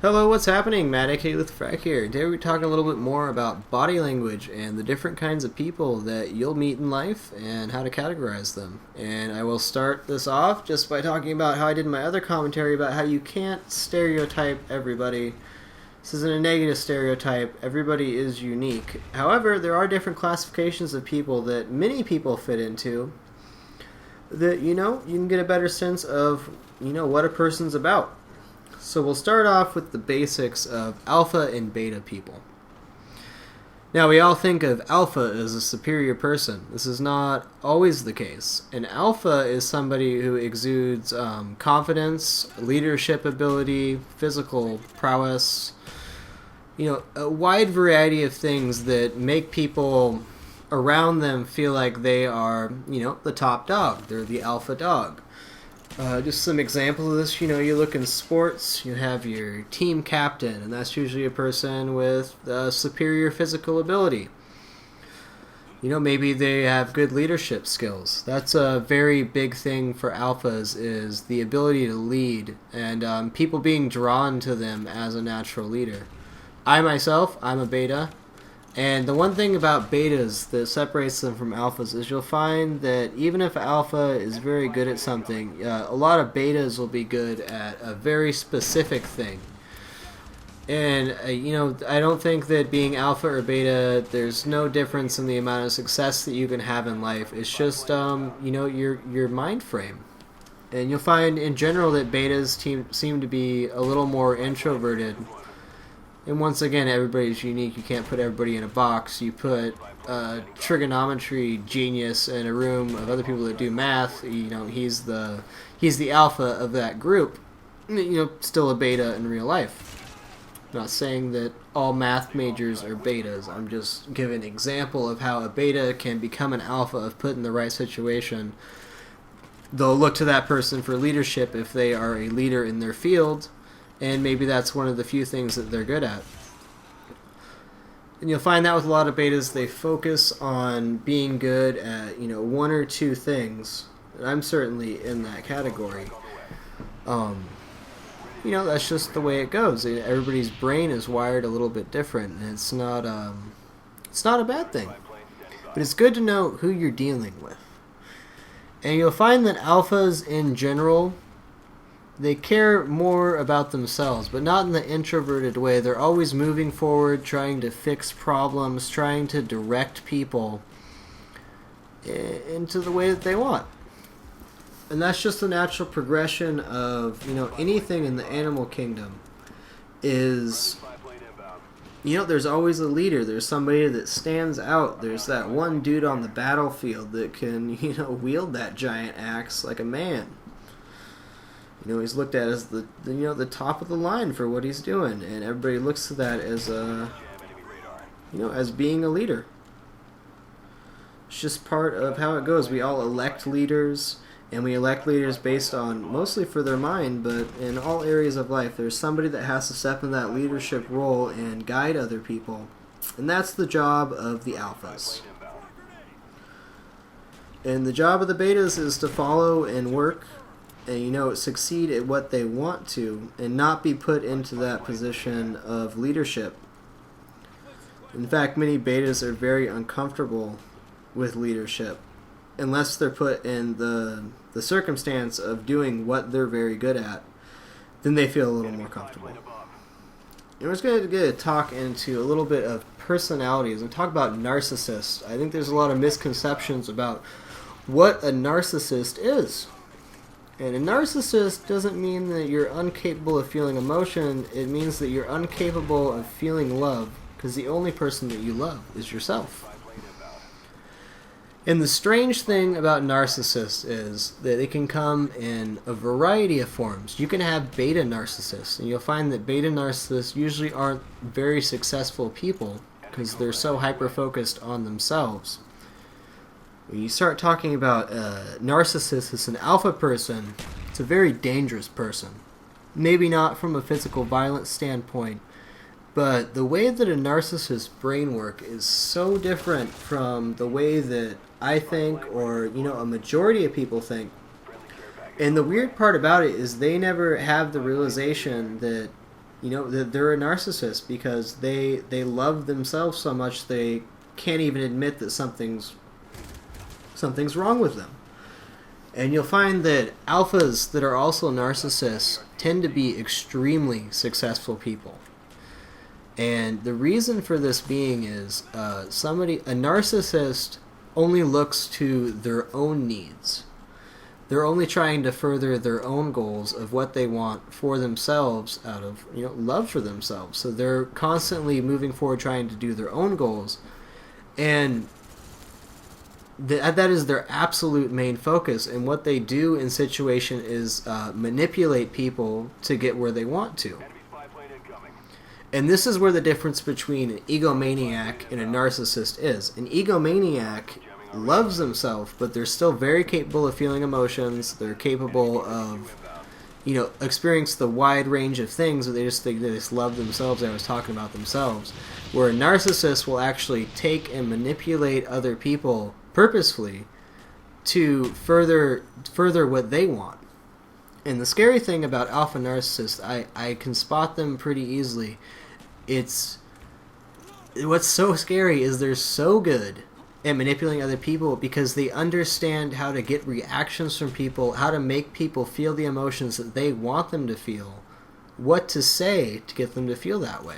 Hello, what's happening? Matt aka with Frack here. Today we're talking a little bit more about body language and the different kinds of people that you'll meet in life and how to categorize them. And I will start this off just by talking about how I did in my other commentary about how you can't stereotype everybody. This isn't a negative stereotype. Everybody is unique. However, there are different classifications of people that many people fit into that, you can get a better sense of, what a person's about. So we'll start off with the basics of alpha and beta people. Now, we all think of alpha as a superior person. This is not always the case. An alpha is somebody who exudes confidence, leadership ability, physical prowess, a wide variety of things that make people around them feel like they are, the top dog. They're the alpha dog. Just some examples of this, you look in sports, you have your team captain, and that's usually a person with superior physical ability. Maybe they have good leadership skills. That's a very big thing for alphas, is the ability to lead, and people being drawn to them as a natural leader. I myself, I'm a beta. And the one thing about betas that separates them from alphas is you'll find that even if alpha is very good at something, a lot of betas will be good at a very specific thing. And, I don't think that being alpha or beta, there's no difference in the amount of success that you can have in life. It's just, your mind frame. And you'll find in general that betas seem to be a little more introverted. And once again, everybody's unique. You can't put everybody in a box. You put a trigonometry genius in a room of other people that do math. He's the alpha of that group. Still a beta in real life. I'm not saying that all math majors are betas. I'm just giving an example of how a beta can become an alpha if put in the right situation. They'll look to that person for leadership if they are a leader in their field. And maybe that's one of the few things that they're good at. And you'll find that with a lot of betas, they focus on being good at, one or two things. And I'm certainly in that category. That's just the way it goes. Everybody's brain is wired a little bit different, and it's not a bad thing. But it's good to know who you're dealing with. And you'll find that alphas in general, they care more about themselves, but not in the introverted way. They're always moving forward, trying to fix problems, trying to direct people into the way that they want. And that's just the natural progression of, anything in the animal kingdom is, there's always a leader. There's somebody that stands out. There's that one dude on the battlefield that can, wield that giant axe like a man. He's looked at as the top of the line for what he's doing, and everybody looks to that as as being a leader. It's just part of how it goes. We all elect leaders, and we elect leaders based on mostly for their mind, but in all areas of life, there's somebody that has to step in that leadership role and guide other people, and that's the job of the alphas. And the job of the betas is to follow and work and succeed at what they want to and not be put into that position of leadership. In fact, many betas are very uncomfortable with leadership unless they're put in the circumstance of doing what they're very good at. Then they feel a little more comfortable. And we're just going to get a talk into a little bit of personalities and talk about narcissists. I think there's a lot of misconceptions about what a narcissist is. And a narcissist doesn't mean that you're incapable of feeling emotion. It means that you're incapable of feeling love, because the only person that you love is yourself. And the strange thing about narcissists is that they can come in a variety of forms. You can have beta narcissists, and you'll find that beta narcissists usually aren't very successful people because they're so hyper-focused on themselves. When you start talking about a narcissist as an alpha person, it's a very dangerous person. Maybe not from a physical violence standpoint, but the way that a narcissist's brain work is so different from the way that I think, or a majority of people think. And the weird part about it is they never have the realization that that they're a narcissist because they love themselves so much they can't even admit that something's wrong with them. And you'll find that alphas that are also narcissists tend to be extremely successful people. And the reason for this being is a narcissist only looks to their own needs. They're only trying to further their own goals of what they want for themselves out of love for themselves. So they're constantly moving forward trying to do their own goals. And that is their absolute main focus. And what they do in situation is manipulate people to get where they want to. And this is where the difference between an egomaniac and a narcissist is. An egomaniac loves themselves, but they're still very capable of feeling emotions. They're capable of, experience the wide range of things, but they just love themselves. I was talking about themselves. Where a narcissist will actually take and manipulate other people purposefully to further what they want. And the scary thing about alpha narcissists, I can spot them pretty easily. What's so scary is they're so good at manipulating other people because they understand how to get reactions from people, how to make people feel the emotions that they want them to feel, what to say to get them to feel that way.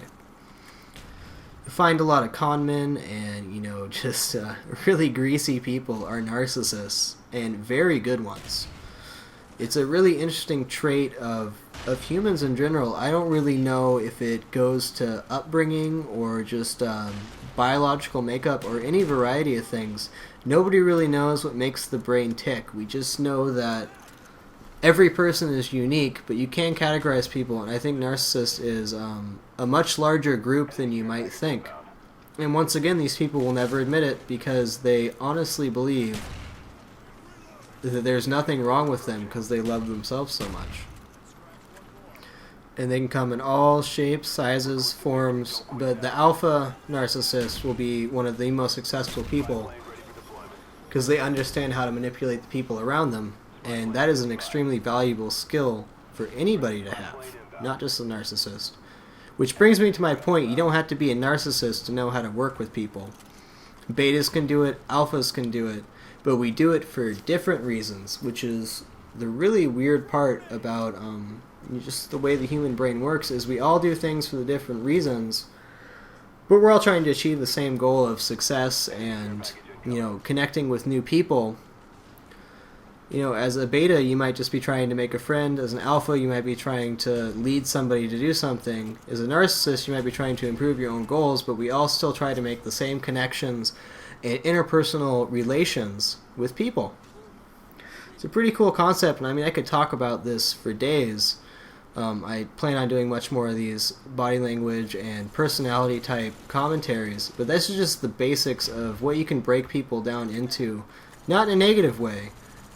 You find a lot of con men and, just really greasy people are narcissists, and very good ones. It's a really interesting trait of humans in general. I don't really know if it goes to upbringing or just biological makeup or any variety of things. Nobody really knows what makes the brain tick. We just know that every person is unique, but you can categorize people, and I think narcissist is a much larger group than you might think. And once again, these people will never admit it because they honestly believe that there's nothing wrong with them because they love themselves so much. And they can come in all shapes, sizes, forms, but the alpha narcissist will be one of the most successful people because they understand how to manipulate the people around them, and that is an extremely valuable skill for anybody to have, not just a narcissist. Which brings me to my point, you don't have to be a narcissist to know how to work with people. Betas can do it, alphas can do it, but we do it for different reasons, which is the really weird part about just the way the human brain works, is we all do things for the different reasons, but we're all trying to achieve the same goal of success and, connecting with new people. As a beta, you might just be trying to make a friend. As an alpha, you might be trying to lead somebody to do something. As a narcissist, you might be trying to improve your own goals, but we all still try to make the same connections and interpersonal relations with people. It's a pretty cool concept, and I could talk about this for days. I plan on doing much more of these body language and personality type commentaries, but this is just the basics of what you can break people down into, not in a negative way,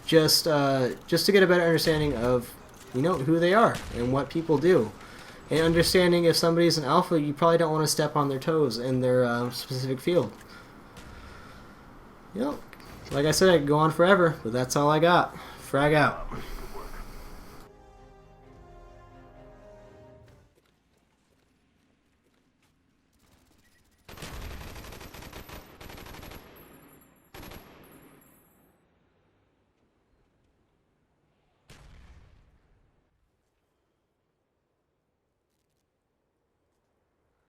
just to get a better understanding of who they are and what people do, and understanding if somebody's an alpha, you probably don't want to step on their toes in their specific field. Like I said, I could go on forever, but that's all I got. Frag out.